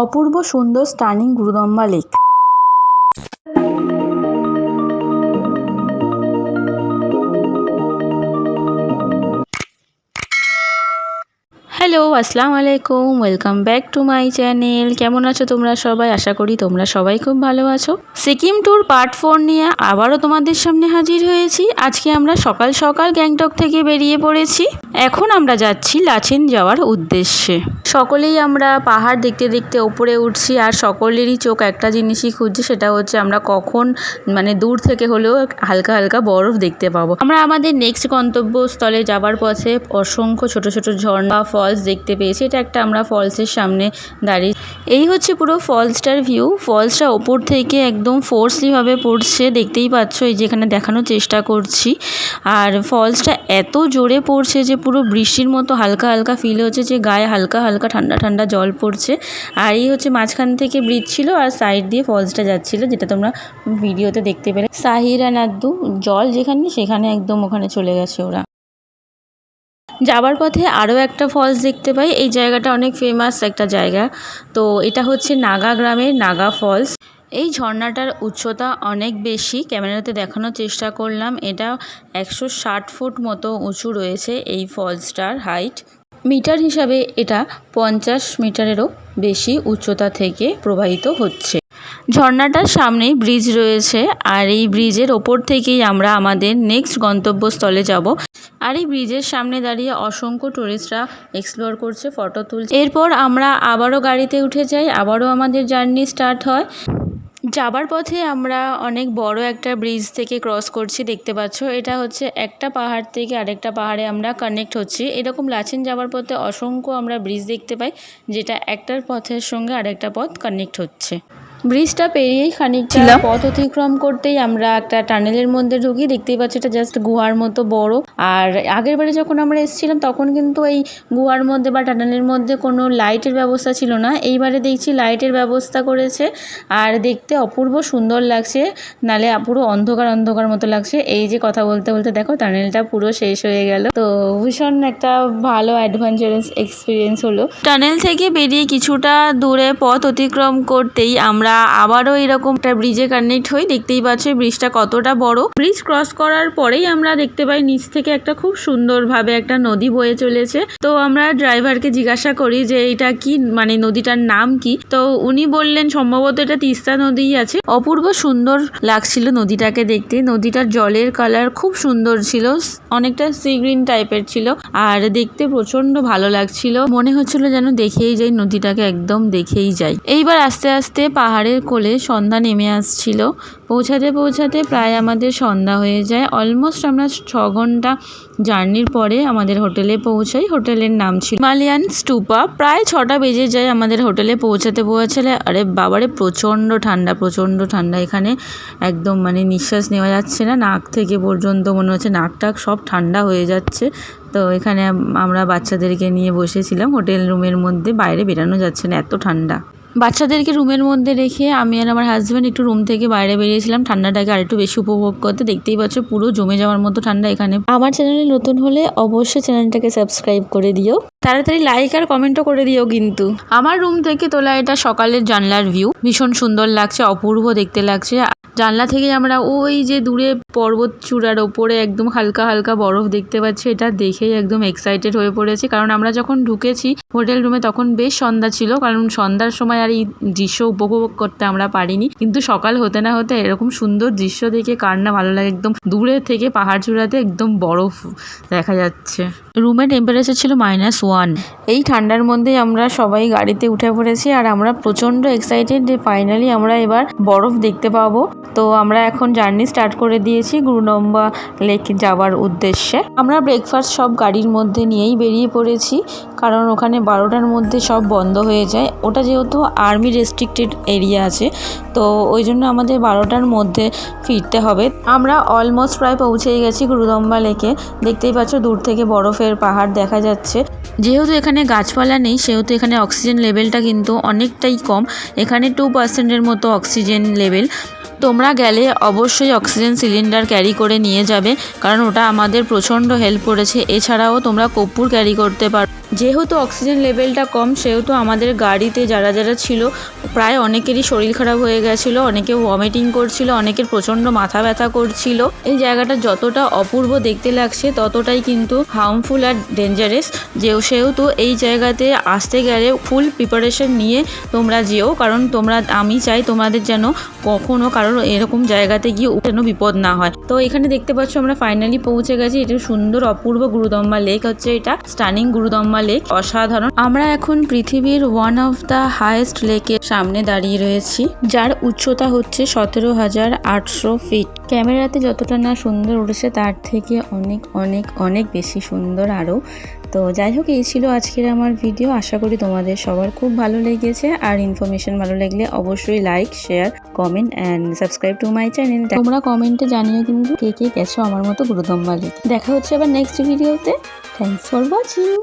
অপূর্ব সুন্দর stunning গুরুদম্বা lake. Hello, আসসালামু আলাইকুম, welcome back to my channel. কেমন আছো তোমরা সবাই? আশা করি তোমরা সবাই খুব ভালো আছো। সিকিম ট্যুর পার্ট 4 নিয়ে আবারও তোমাদের সামনে হাজির হয়েছি। আজকে আমরা সকাল সকাল গ্যাংটক থেকে বেরিয়ে পড়েছি। এখন আমরা যাচ্ছি লাচেন যাওয়ার উদ্দেশ্যে। সকলেই আমরা পাহাড় দেখতে দেখতে ওপরে উঠছি, আর সকলেরই চোখ একটা জিনিসই খুঁজছে, সেটা হচ্ছে আমরা কখন দূর থেকে হলেও হালকা হালকা বরফ দেখতে পাবো। আমরা আমাদের নেক্সট গন্তব্যস্থলে যাবার পথে অসংখ্য ছোট ছোট ঝর্ণা ফলস দেখতে পেয়েছি। এটা একটা আমরা ফলসের সামনে দাঁড়িয়ে। এই হচ্ছে পুরো ফলসটার ভিউ। ফলসটা ওপর থেকে একদম ফোর্সলিভাবে পড়ছে, দেখতেই পাচ্ছ, এই যেখানে দেখানোর চেষ্টা করছি। আর ফলসটা এত জোরে পড়ছে যে পুরো বৃষ্টির মতো হালকা হালকা ফিল হচ্ছে, যে গায়ে হালকা হালকা ঠান্ডা ঠান্ডা জল পড়ছে। আর এই হচ্ছে মাঝখান থেকে ব্রিজ ছিল, আর সাইড দিয়ে ফলসটা যাচ্ছিল, যেটা তোমরা ভিডিওতে দেখতে পেলে। সাহিরা নাদ্দু জল যেখানে, সেখানে একদম ওখানে চলে গেছে ওরা। যাবার পথে আরও একটা ফলস দেখতে পাই। এই জায়গাটা অনেক ফেমাস একটা জায়গা। তো এটা হচ্ছে নাগা গ্রামের নাগা ফলস। এই ঝর্ণাটার উচ্চতা অনেক বেশি, ক্যামেরাতে দেখানোর চেষ্টা করলাম। এটা 160 ফুট মতো উঁচু রয়েছে এই ফলসটার হাইট। মিটার হিসাবে এটা 50 মিটারেরও বেশি উচ্চতা থেকে প্রবাহিত হচ্ছে। ঝর্ণাটার সামনেই ব্রিজ রয়েছে, আর এই ব্রিজের ওপর থেকেই আমরা আমাদের নেক্সট গন্তব্যস্থলে যাব। আর এই ব্রিজের সামনে দাঁড়িয়ে অসংখ্য টুরিস্টরা এক্সপ্লোর করছে, ফটো তুলছে। এরপর আমরা আবারও গাড়িতে উঠে যাই, আবারও আমাদের জার্নি স্টার্ট হয়। যাবার পথে আমরা অনেক বড় একটা ব্রিজ থেকে ক্রস করছি, দেখতে পাচ্ছ। এটা হচ্ছে একটা পাহাড় থেকে আরেকটা পাহাড়ে আমরা কানেক্ট হচ্ছি। এরকম লাচেন যাবার পথে অসংখ্য আমরা ব্রিজ দেখতে পাই, যেটা একটার পথের সঙ্গে আরেকটা পথ কানেক্ট হচ্ছে। ব্রিজটা পেরিয়েই খানিকটা পথ অতিক্রম করতেই আমরা একটা টানেলের মধ্যে ঢুকি। দেখতেই পাচ্ছি এটা জাস্ট গুহার মতো বড়। আর আগের বারে যখন আমরা এসেছিলাম তখন কিন্তু এই গুহার মধ্যে বা টানেলের মধ্যে কোনো লাইটের ব্যবস্থা ছিল না। এইবারে দেখছি লাইটের ব্যবস্থা করেছে, আর দেখতে অপূর্ব সুন্দর লাগছে, নালে পুরো অন্ধকার অন্ধকার মতো লাগছে। এই যে কথা বলতে বলতে দেখো টানেলটা পুরো শেষ হয়ে গেল। তো ভীষণ একটা ভালো অ্যাডভেঞ্চারাস এক্সপিরিয়েন্স হলো। টানেল থেকে বেরিয়ে কিছুটা দূরে পথ অতিক্রম করতেই আমরা আবারও এরকম একটা ব্রিজে কানেক্ট হই। দেখতেই পাচ্ছ ব্রিজটা কতটা বড়। ব্রিজ ক্রস করার পরেই আমরা দেখতে পাই নিচ থেকে একটা খুব সুন্দরভাবে একটা নদী বয়ে চলেছে। তো আমরা ড্রাইভারকে জিজ্ঞাসা করি যে এটা কি, নদীটার নাম কি। তো উনি বললেন সম্ভবত এটা তিস্তা নদীই আছে। অপূর্ব সুন্দর লাগছিল নদীটাকে দেখতে। নদীটার জলের কালার খুব সুন্দর ছিল, অনেকটা সি গ্রিন টাইপের ছিল, আর দেখতে প্রচন্ড ভালো লাগছিল। মনে হচ্ছিল যেন দেখেই যাই, নদীটাকে একদম দেখেই যাই। এইবার আস্তে আস্তে পাহাড়ের কোলে সন্ধ্যা নেমে আসছিল। পৌঁছাতে পৌঁছাতে প্রায় আমাদের সন্ধ্যা হয়ে যায়। অলমোস্ট আমরা 6 ঘন্টা জার্নির পরে আমাদের হোটেলে পৌঁছাই। হোটেলের নাম ছিল হিমালয়ান স্টুপা। প্রায় 6টা বেজে যায় আমাদের হোটেলে পৌঁছাতে। আরে বাবারে, প্রচণ্ড ঠান্ডা, প্রচণ্ড ঠান্ডা এখানে। একদম নিঃশ্বাস নেওয়া যাচ্ছে না, নাক থেকে পর্যন্ত মনে হচ্ছে নাক টাক সব ঠান্ডা হয়ে যাচ্ছে। তো এখানে আমরা বাচ্চাদেরকে নিয়ে বসেছিলাম হোটেল রুমের মধ্যে, বাইরে বেরানো যাচ্ছে না, এত ঠান্ডা। বাচ্চাদেরকে রুমের মধ্যে রেখে আমি আর আমার হাজব্যান্ড একটু রুম থেকে বাইরে বেরিয়েছিলাম ঠান্ডাটাকে আরেকটু বেশি উপভোগ করতে। দেখতেই পাচ্ছ পুরো জমে যাওয়ার মতো ঠান্ডা এখানে। আমার চ্যানেলে নতুন হলে অবশ্যই চ্যানেলটাকে সাবস্ক্রাইব করে দিও, তাড়াতাড়ি লাইক আর কমেন্টও করে দিও কিন্তু। আমার রুম থেকে তোলা এটা সকালের জানলার ভিউ, ভীষণ সুন্দর লাগছে, অপূর্ব দেখতে লাগছে। জানলা থেকে আমরা ওই যে দূরে পর্বত চূড়ার ওপরে একদম হালকা হালকা বরফ দেখতে পাচ্ছি। এটা দেখেই একদম এক্সাইটেড হয়ে পড়েছি, কারণ আমরা যখন ঢুকেছি হোটেল রুমে তখন বেশ সন্ধ্যা ছিল, কারণ সন্ধ্যার সময় আর এই দৃশ্য উপভোগ করতে আমরা পারিনি। কিন্তু সকাল হতে না হতে এরকম সুন্দর দৃশ্য দেখে কার না ভালো লাগে। একদম দূরে থেকে পাহাড় চূড়াতে একদম বরফ দেখা যাচ্ছে। রুমের টেম্পারেচার ছিল -1। এই ঠান্ডার মধ্যেই আমরা সবাই গাড়িতে উঠে পড়েছি, আর আমরা প্রচণ্ড এক্সাইটেড যে ফাইনালি আমরা এবার বরফ দেখতে পাবো। তো আমরা এখন জার্নি স্টার্ট করে দিয়েছি গুরুদম্বা লেক যাওয়ার উদ্দেশ্যে। আমরা ব্রেকফাস্ট সব গাড়ির মধ্যে নিয়েই বেরিয়ে পড়েছি, কারণ ওখানে 12টার মধ্যে সব বন্ধ হয়ে যায়। ওটা যেহেতু আর্মি রেস্ট্রিক্টেড এরিয়া আছে, তো ওই জন্য আমাদের 12টার মধ্যে ফিরতে হবে। আমরা অলমোস্ট প্রায় পৌঁছেই গেছি গুরুদম্বা লেকে। দেখতেই পাচ্ছ দূর থেকে বরফের পাহাড় দেখা যাচ্ছে। যেহেতু এখানে গাছপালা নেই, সেহেতু এখানে অক্সিজেন লেভেলটা কিন্তু অনেকটাই কম। এখানে 2%-এর মতো অক্সিজেন লেভেল। তোমরা গেলে অবশ্যই অক্সিজেন সিলিন্ডার ক্যারি করে নিয়ে যাবে, কারণ ওটা আমাদের প্রচণ্ড হেল্প করেছে। এছাড়াও তোমরা কর্পূর ক্যারি করতে পারো। যেহেতু অক্সিজেন লেভেলটা কম, সেহেতু আমাদের গাড়িতে যারা যারা ছিল প্রায় অনেকেরই শরীর খারাপ হয়ে গেছিলো, অনেকে ভমিটিং করছিল, অনেকের প্রচণ্ড মাথা ব্যথা করছিল। এই জায়গাটা যতটা অপূর্ব দেখতে লাগছে ততটাই কিন্তু হার্মফুল আর ডেঞ্জারাস। সেহেতু এই জায়গাতে আসতে গেলে ফুল প্রিপারেশন নিয়ে তোমরা যেও, কারণ আমি চাই তোমাদের যেন কখনো কারোর এরকম জায়গাতে গিয়ে যেন বিপদ না হয়। তো এখানে দেখতে পাচ্ছ আমরা ফাইনালি পৌঁছে গেছি। এটা সুন্দর অপূর্ব গুরুদম্বা লেক হচ্ছে, এটা স্টানিং গুরুদম্বা লেক, অসাধারণ। আমরা এখন পৃথিবীর ওয়ান অফ দ্য হাইয়েস্ট লেকের সামনে দাঁড়িয়ে রয়েছি, যার উচ্চতা হচ্ছে 17,800 ফিট। ক্যামেরাতে যতটা না সুন্দর উঠেছে তার থেকে অনেক অনেক অনেক বেশি সুন্দর আরও। তো যাই হোক, এই ছিল আজকের আমার ভিডিও। আশা করি তোমাদের সবার খুব ভালো লেগেছে, আর ইনফরমেশন ভালো লাগলে অবশ্যই like, share, comment and subscribe to my channel. তোমরা কমেন্টে জানিও কিন্তু কে কে গেছো আমার মতো গুরুদম্বা লেক। দেখা হচ্ছে আবার নেক্সট ভিডিওতে। Thanks for watching.